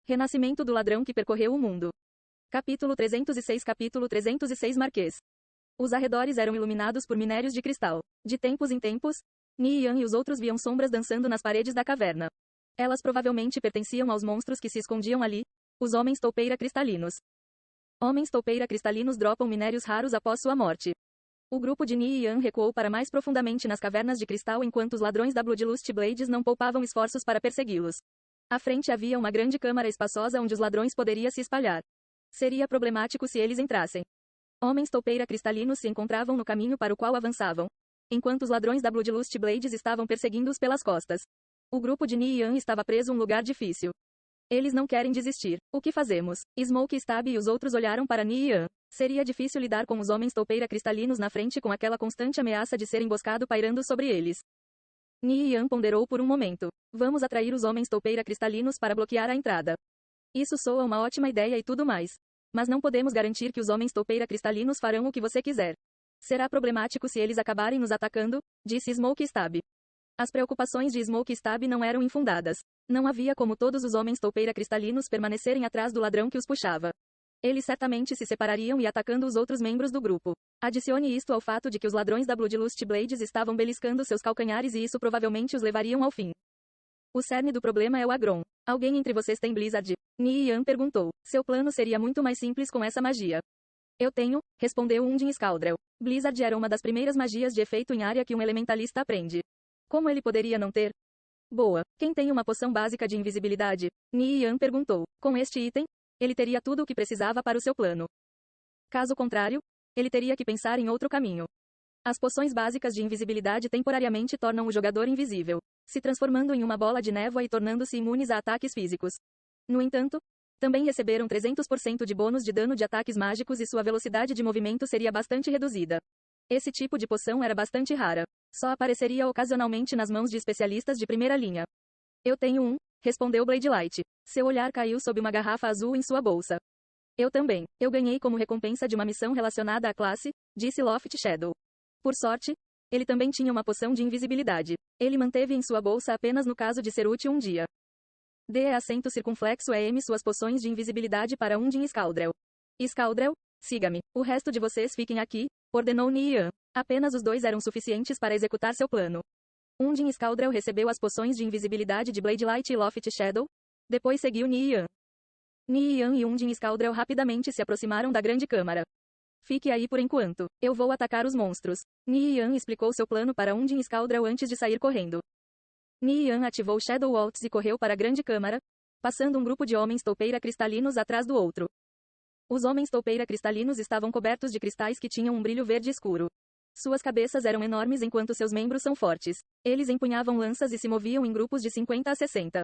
Renascimento do ladrão que percorreu o mundo. Capítulo 306 Marquês. Os arredores eram iluminados por minérios de cristal. De tempos em tempos, Ni Yan e os outros viam sombras dançando nas paredes da caverna. Elas provavelmente pertenciam aos monstros que se escondiam ali, os homens toupeira cristalinos. Homens toupeira cristalinos dropam minérios raros após sua morte. O grupo de Ni Yan recuou para mais profundamente nas cavernas de cristal enquanto os ladrões da Bloodlust Blades não poupavam esforços para persegui-los. À frente havia uma grande câmara espaçosa onde os ladrões poderiam se espalhar. Seria problemático se eles entrassem. Homens toupeira cristalinos se encontravam no caminho para o qual avançavam, enquanto os ladrões da Bloodlust Blades estavam perseguindo-os pelas costas. O grupo de Ni Yan estava preso em um lugar difícil. Eles não querem desistir. O que fazemos? Smoke Stab e os outros olharam para Ni Yan. Seria difícil lidar com os homens toupeira cristalinos na frente com aquela constante ameaça de ser emboscado pairando sobre eles. Ni Yan ponderou por um momento. Vamos atrair os homens toupeira cristalinos para bloquear a entrada. Isso soa uma ótima ideia e tudo mais. Mas não podemos garantir que os homens toupeira cristalinos farão o que você quiser. Será problemático se eles acabarem nos atacando, disse Smoke Stab. As preocupações de Smoke Stab não eram infundadas. Não havia como todos os homens toupeira cristalinos permanecerem atrás do ladrão que os puxava. Eles certamente se separariam e atacando os outros membros do grupo. Adicione isto ao fato de que os ladrões da Bloodlust Blades estavam beliscando seus calcanhares e isso provavelmente os levariam ao fim. O cerne do problema é o Agron. Alguém entre vocês tem Blizzard? Ni Yan perguntou. Seu plano seria muito mais simples com essa magia. Eu tenho, respondeu Undin Scaldrel. Blizzard era uma das primeiras magias de efeito em área que um elementalista aprende. Como ele poderia não ter? Boa. Quem tem uma poção básica de invisibilidade? Ni Yan perguntou. Com este item, ele teria tudo o que precisava para o seu plano. Caso contrário, ele teria que pensar em outro caminho. As poções básicas de invisibilidade temporariamente tornam o jogador invisível, se transformando em uma bola de névoa e tornando-se imunes a ataques físicos. No entanto, também receberam 300% de bônus de dano de ataques mágicos e sua velocidade de movimento seria bastante reduzida. Esse tipo de poção era bastante rara. Só apareceria ocasionalmente nas mãos de especialistas de primeira linha. Eu tenho um, respondeu Bladelight. Seu olhar caiu sob uma garrafa azul em sua bolsa. Eu também. Eu ganhei como recompensa de uma missão relacionada à classe, disse Loft Shadow. Por sorte, ele também tinha uma poção de invisibilidade. Ele manteve em sua bolsa apenas no caso de ser útil um dia. Dê acento circunflexo M suas poções de invisibilidade para Undin Scaldrel. Scaldrel, siga-me. O resto de vocês fiquem aqui, ordenou Ni Yan. Apenas os dois eram suficientes para executar seu plano. Undin Scaldrel recebeu as poções de invisibilidade de Bladelight e Loft Shadow. Depois seguiu Ni Yan. Ni Yan e Undin Scaldrel rapidamente se aproximaram da grande câmara. Fique aí por enquanto. Eu vou atacar os monstros. Ni Yan explicou seu plano para Undin Scaldrel antes de sair correndo. Ni Yan ativou Shadow Waltz e correu para a grande câmara, passando um grupo de homens toupeira cristalinos atrás do outro. Os homens toupeira cristalinos estavam cobertos de cristais que tinham um brilho verde escuro. Suas cabeças eram enormes enquanto seus membros são fortes. Eles empunhavam lanças e se moviam em grupos de 50 a 60.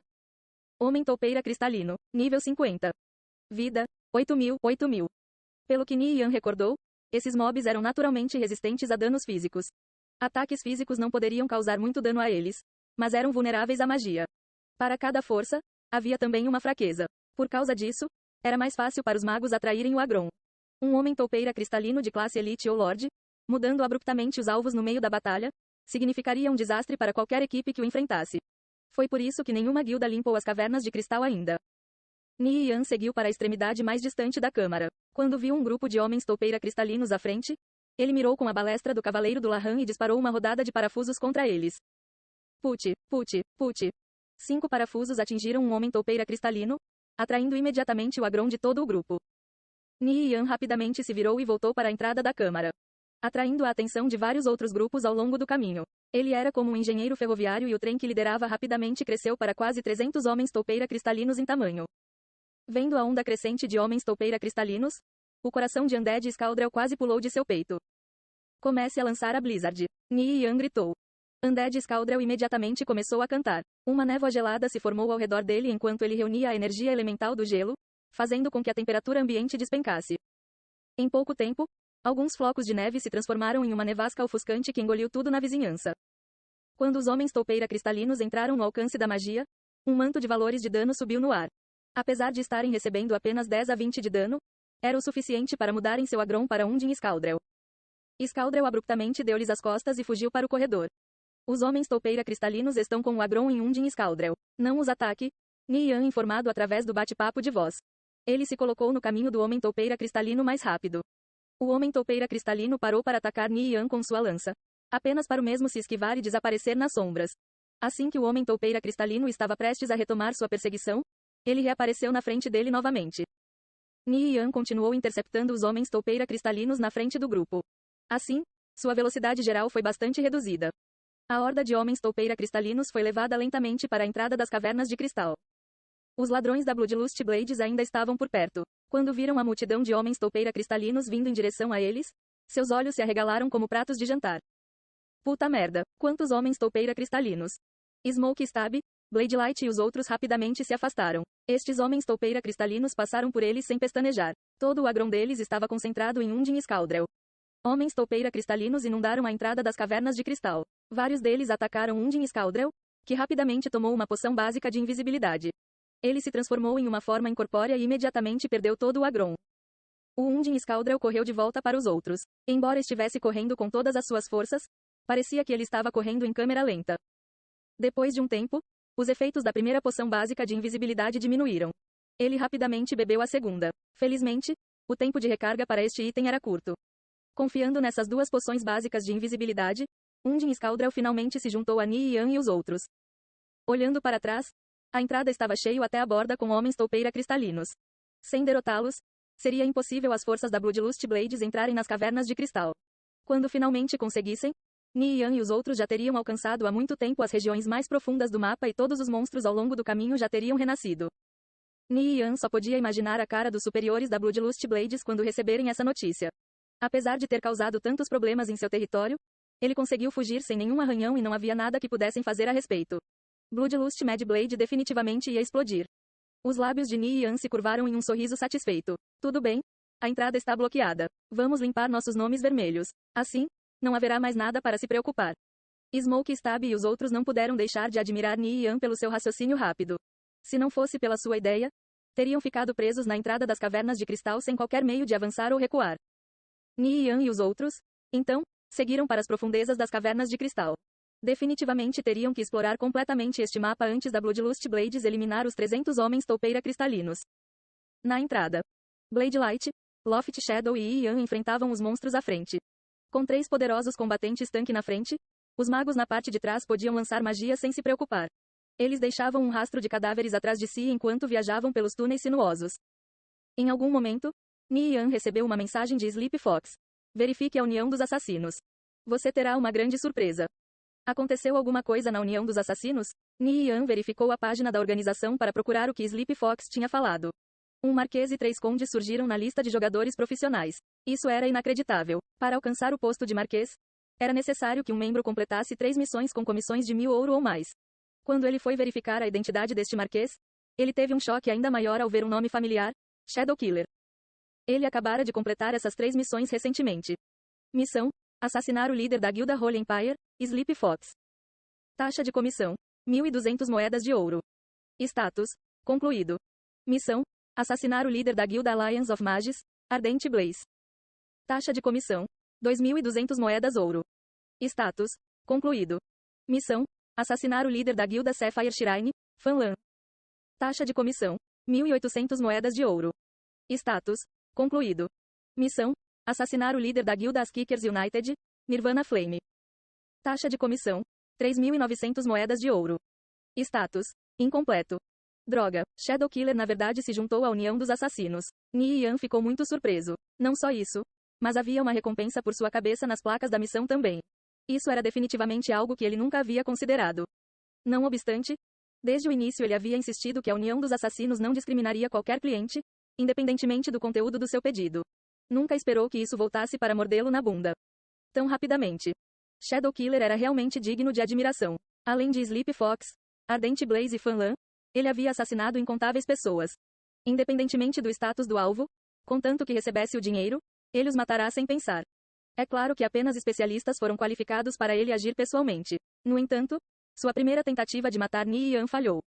Homem toupeira cristalino, nível 50. Vida, 8.000. Pelo que Ni Yan recordou, esses mobs eram naturalmente resistentes a danos físicos. Ataques físicos não poderiam causar muito dano a eles, mas eram vulneráveis à magia. Para cada força, havia também uma fraqueza. Por causa disso, era mais fácil para os magos atraírem o Agron. Um homem toupeira cristalino de classe Elite ou Lorde, mudando abruptamente os alvos no meio da batalha, significaria um desastre para qualquer equipe que o enfrentasse. Foi por isso que nenhuma guilda limpou as cavernas de cristal ainda. Ni Yan seguiu para a extremidade mais distante da câmara. Quando viu um grupo de homens toupeira cristalinos à frente, ele mirou com a balestra do Cavaleiro do Lahan e disparou uma rodada de parafusos contra eles. Put. 5 parafusos atingiram um homem toupeira cristalino, atraindo imediatamente o Agron de todo o grupo. Ni Yan rapidamente se virou e voltou para a entrada da câmara, atraindo a atenção de vários outros grupos ao longo do caminho. Ele era como um engenheiro ferroviário e o trem que liderava rapidamente cresceu para quase 300 homens toupeira cristalinos em tamanho. Vendo a onda crescente de homens toupeira cristalinos, o coração de Undead Scaldrel quase pulou de seu peito. Comece a lançar a Blizzard. Ni Yan gritou. Undead Scaldrel imediatamente começou a cantar. Uma névoa gelada se formou ao redor dele enquanto ele reunia a energia elemental do gelo, fazendo com que a temperatura ambiente despencasse. Em pouco tempo, alguns flocos de neve se transformaram em uma nevasca ofuscante que engoliu tudo na vizinhança. Quando os homens toupeira cristalinos entraram no alcance da magia, um manto de valores de dano subiu no ar. Apesar de estarem recebendo apenas 10 a 20 de dano, era o suficiente para mudarem seu Agron para Undin Scaldrel. Scaldrel abruptamente deu-lhes as costas e fugiu para o corredor. Os homens toupeira cristalinos estão com o Agron em Undin Scaldrel. Não os ataque, Nian informado através do bate-papo de voz. Ele se colocou no caminho do homem toupeira cristalino mais rápido. O homem toupeira cristalino parou para atacar Nian com sua lança. Apenas para o mesmo se esquivar e desaparecer nas sombras. Assim que o homem toupeira cristalino estava prestes a retomar sua perseguição, ele reapareceu na frente dele novamente. Nian continuou interceptando os homens toupeira cristalinos na frente do grupo. Assim, sua velocidade geral foi bastante reduzida. A horda de homens toupeira cristalinos foi levada lentamente para a entrada das cavernas de cristal. Os ladrões da Bloodlust Blades ainda estavam por perto. Quando viram a multidão de homens toupeira cristalinos vindo em direção a eles, seus olhos se arregalaram como pratos de jantar. Puta merda, quantos homens toupeira cristalinos! Smoke Stab, Blade Light e os outros rapidamente se afastaram. Estes homens toupeira cristalinos passaram por eles sem pestanejar. Todo o agrão deles estava concentrado em Undine Scaldrel. Homens toupeira cristalinos inundaram a entrada das cavernas de cristal. Vários deles atacaram Undine Scaldrel, que rapidamente tomou uma poção básica de invisibilidade. Ele se transformou em uma forma incorpórea e imediatamente perdeu todo o agron. O Undine Scaldrel correu de volta para os outros. Embora estivesse correndo com todas as suas forças, parecia que ele estava correndo em câmera lenta. Depois de um tempo, os efeitos da primeira poção básica de invisibilidade diminuíram. Ele rapidamente bebeu a segunda. Felizmente, o tempo de recarga para este item era curto. Confiando nessas duas poções básicas de invisibilidade, Undine Scaldrel finalmente se juntou a Nian e os outros. Olhando para trás, a entrada estava cheia até a borda com homens toupeira cristalinos. Sem derrotá-los, seria impossível as forças da Bloodlust Blades entrarem nas cavernas de cristal. Quando finalmente conseguissem, Nian e os outros já teriam alcançado há muito tempo as regiões mais profundas do mapa e todos os monstros ao longo do caminho já teriam renascido. Nian só podia imaginar a cara dos superiores da Bloodlust Blades quando receberem essa notícia. Apesar de ter causado tantos problemas em seu território, ele conseguiu fugir sem nenhum arranhão e não havia nada que pudessem fazer a respeito. Bloodlust Mad Blade definitivamente ia explodir. Os lábios de Nian se curvaram em um sorriso satisfeito. Tudo bem, a entrada está bloqueada. Vamos limpar nossos nomes vermelhos. Assim, não haverá mais nada para se preocupar. Smoke Stab e os outros não puderam deixar de admirar Nian pelo seu raciocínio rápido. Se não fosse pela sua ideia, teriam ficado presos na entrada das cavernas de cristal sem qualquer meio de avançar ou recuar. Nian e os outros, então, seguiram para as profundezas das cavernas de cristal. Definitivamente teriam que explorar completamente este mapa antes da Bloodlust Blades eliminar os 300 homens toupeira cristalinos. Na entrada, Blade Light, Loft Shadow e Ian enfrentavam os monstros à frente. Com 3 poderosos combatentes tanque na frente, os magos na parte de trás podiam lançar magia sem se preocupar. Eles deixavam um rastro de cadáveres atrás de si enquanto viajavam pelos túneis sinuosos. Em algum momento, Nian recebeu uma mensagem de Sleepy Fox. Verifique a União dos Assassinos. Você terá uma grande surpresa. Aconteceu alguma coisa na União dos Assassinos? Nian verificou a página da organização para procurar o que Sleepy Fox tinha falado. Um marquês e 3 condes surgiram na lista de jogadores profissionais. Isso era inacreditável. Para alcançar o posto de marquês, era necessário que um membro completasse 3 missões com comissões de 1000 ouro ou mais. Quando ele foi verificar a identidade deste marquês, ele teve um choque ainda maior ao ver um nome familiar, Shadow Killer. Ele acabara de completar essas 3 missões recentemente. Missão: assassinar o líder da guilda Holy Empire, Sleepy Fox. Taxa de comissão: 1.200 moedas de ouro. Status: concluído. Missão: assassinar o líder da guilda Alliance of Mages, Ardent Blaze. Taxa de comissão: 2.200 moedas ouro. Status: concluído. Missão: assassinar o líder da guilda Sapphire Shrine, Fanlan. Taxa de comissão: 1.800 moedas de ouro. Status: concluído. Missão: assassinar o líder da guilda As Kickers United, Nirvana Flame. Taxa de comissão: 3.900 moedas de ouro. Status: incompleto. Droga, Shadow Killer na verdade se juntou à União dos Assassinos. Nian ficou muito surpreso. Não só isso, mas havia uma recompensa por sua cabeça nas placas da missão também. Isso era definitivamente algo que ele nunca havia considerado. Não obstante, desde o início ele havia insistido que a União dos Assassinos não discriminaria qualquer cliente, independentemente do conteúdo do seu pedido. Nunca esperou que isso voltasse para mordê-lo na bunda tão rapidamente. Shadow Killer era realmente digno de admiração. Além de Sleepy Fox, Ardent Blaze e Fanlan, ele havia assassinado incontáveis pessoas. Independentemente do status do alvo, contanto que recebesse o dinheiro, ele os matará sem pensar. É claro que apenas especialistas foram qualificados para ele agir pessoalmente. No entanto, sua primeira tentativa de matar Nian falhou.